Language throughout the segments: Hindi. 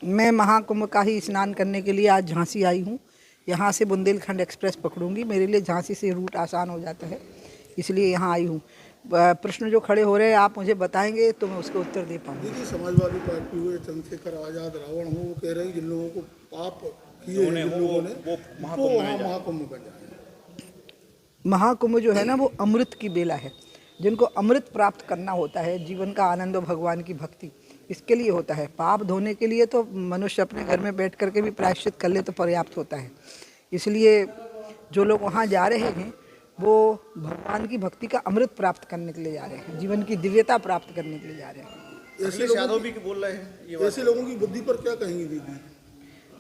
मैं महाकुंभ का ही स्नान करने के लिए आज झांसी आई हूँ। यहाँ से बुंदेलखंड एक्सप्रेस पकड़ूंगी। मेरे लिए झांसी से रूट आसान हो जाता है, इसलिए यहाँ आई हूँ। प्रश्न जो खड़े हो रहे हैं आप मुझे बताएंगे तो मैं उसका उत्तर दे पाऊँगी। देखिए, समाजवादी पार्टी हुए चंद्रशेखर आजाद रावण हो, वो कह रहे हैं जिन लोगों को पाप किए हैं जिन लोगों ने वो वहाँ महाकुंभ में जाए। महाकुंभ जो है ना, वो अमृत की बेला है। जिनको अमृत प्राप्त करना होता है, जीवन का आनंद और भगवान की भक्ति, इसके लिए होता है। पाप धोने के लिए तो मनुष्य अपने घर में बैठ करके भी प्रायश्चित कर ले तो पर्याप्त होता है। इसलिए जो लोग वहाँ जा रहे हैं वो भगवान की भक्ति का अमृत प्राप्त करने के लिए जा रहे हैं, जीवन की दिव्यता प्राप्त करने के लिए जा रहे हैं। ऐसे लोगों की बुद्धि पर क्या कहेंगी दीदी?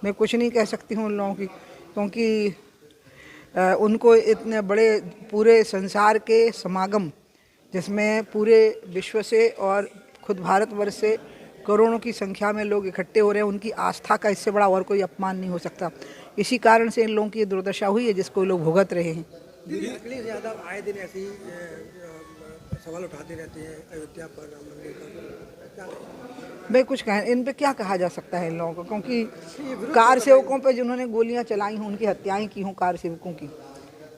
मैं कुछ नहीं कह सकती हूँ उन लोगों की, क्योंकि उनको इतने बड़े पूरे संसार के समागम, जिसमें पूरे विश्व से और खुद भारतवर्ष से करोड़ों की संख्या में लोग इकट्ठे हो रहे हैं, उनकी आस्था का इससे बड़ा और कोई अपमान नहीं हो सकता। इसी कारण से इन लोगों की दुर्दशा हुई है जिसको लोग भुगत रहे हैं। अखिलेश यादव आए दिन ऐसी सवाल उठाते रहते हैं अयोध्या पर, राम मंदिर पर। भाई कुछ कहें, इन पे क्या कहा जा सकता है इन लोगों को, क्योंकि कार सेवकों पे जिन्होंने गोलियां चलाई हैं, उनकी हत्याएं की हों कार सेवकों की,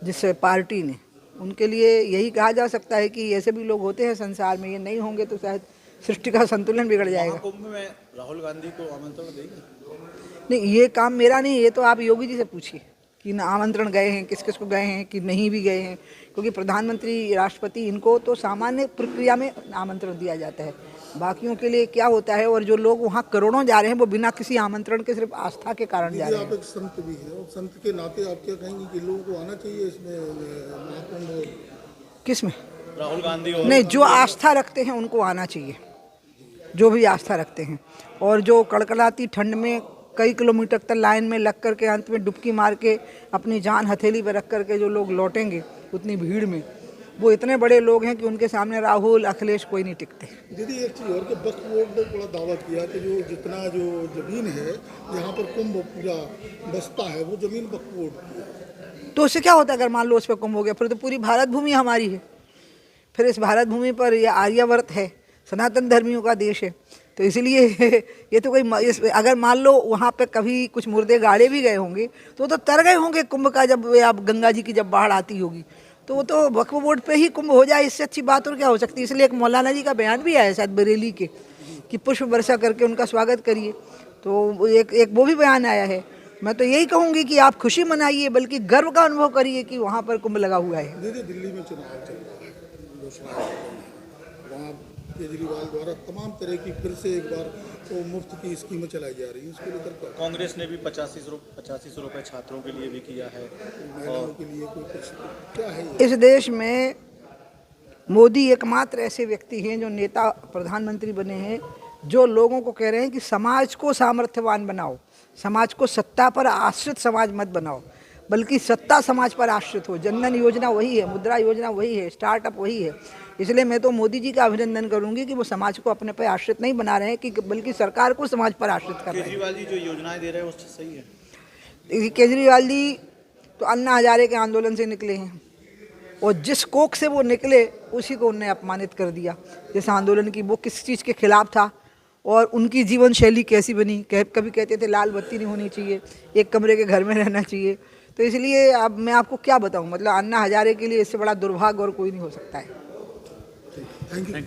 जिस पार्टी ने, उनके लिए यही कहा जा सकता है कि ऐसे भी लोग होते हैं संसार में। ये नहीं होंगे तो शायद सृष्टि का संतुलन बिगड़ जाएगा। कुंभ में राहुल गांधी को आमंत्रण देंगे? नहीं, ये काम मेरा नहीं, ये तो आप योगी जी से पूछिए कि न आमंत्रण गए हैं, किस किस को गए हैं कि नहीं भी गए हैं, क्योंकि प्रधानमंत्री, राष्ट्रपति, इनको तो सामान्य प्रक्रिया में आमंत्रण दिया जाता है। बाकियों के लिए क्या होता है, और जो लोग वहाँ करोड़ों जा रहे हैं वो बिना किसी आमंत्रण के सिर्फ आस्था के कारण जा रहे हैं। आप एक संत भी हैं और संत के नाते आप क्या कहेंगे कि लोगों को आना चाहिए इसमें महाकुंभ? किसमें? राहुल गांधी? नहीं, जो आस्था रखते हैं उनको आना चाहिए, जो भी आस्था रखते हैं। और जो कड़कड़ाती ठंड में कई किलोमीटर तक लाइन में लग करके अंत में डुबकी मार के अपनी जान हथेली पर रख करके जो लोग लौटेंगे उतनी भीड़ में, वो इतने बड़े लोग हैं कि उनके सामने राहुल, अखिलेश कोई नहीं टिकते। दीदी एक चीज़ और कि वक्फ बोर्ड ने बड़ा दावा किया कि जो जितना जो जमीन है यहाँ पर कुंभ पूरा बसता है वो जमीन वक्फ बोर्ड की है। तो उससे क्या होता है अगर मान लो उस पर कुंभ हो गया? फिर तो पूरी भारत भूमि हमारी है। फिर इस भारत भूमि पर यह आर्यावर्त है, सनातन धर्मियों का देश है। तो इसलिए ये तो कोई, अगर मान लो वहाँ पे कभी कुछ मुर्दे गाड़े भी गए होंगे तो तर गए होंगे कुंभ का, जब आप गंगा जी की जब बाढ़ आती होगी तो वो तो वक्फ बोर्ड पे ही कुंभ हो जाए। इससे अच्छी बात और क्या हो सकती है। इसलिए एक मौलाना जी का बयान भी आया शायद बरेली के, कि पुष्प वर्षा करके उनका स्वागत करिए। तो एक वो भी बयान आया है। मैं तो यही कहूँगी कि आप खुशी मनाइए, बल्कि गर्व का अनुभव करिए कि वहाँ पर कुंभ लगा हुआ है। दीदी दिल्ली में चुनाव चल रहा है, दूसरा वहाँ केजरीवाल द्वारा तमाम तरह की फिर से एक बार तो मुफ्त की स्कीमें चलाई जा रही हैं, उसको लेकर कांग्रेस ने भी 8500 रुपये छात्रों के लिए भी किया है। महिलाओं के लिए कोई कुछ क्या है? इस देश में मोदी एकमात्र ऐसे व्यक्ति हैं जो नेता, प्रधानमंत्री बने हैं, जो लोगों को कह रहे हैं कि समाज को सामर्थ्यवान बनाओ, समाज को सत्ता पर आश्रित समाज मत बनाओ, बल्कि सत्ता समाज पर आश्रित हो। जनधन योजना वही है, मुद्रा योजना वही है, स्टार्टअप वही है। इसलिए मैं तो मोदी जी का अभिनंदन करूंगी कि वो समाज को अपने पर आश्रित नहीं बना रहे हैं, कि बल्कि सरकार को समाज पर आश्रित कर रहे हैं। केजरीवाल जी जो योजनाएं दे रहे हैं उससे सही है? केजरीवाल जी तो अन्ना हजारे के आंदोलन से निकले हैं, और जिस कोख से वो निकले उसी को उन्होंने अपमानित कर दिया। जिस आंदोलन की वो किस चीज़ के खिलाफ था और उनकी जीवन शैली कैसी बनी। कभी कहते थे लाल बत्ती नहीं होनी चाहिए, एक कमरे के घर में रहना चाहिए। तो इसलिए अब मैं आपको क्या बताऊं, मतलब अन्ना हजारे के लिए इससे बड़ा दुर्भाग्य और कोई नहीं हो सकता है। Thank you.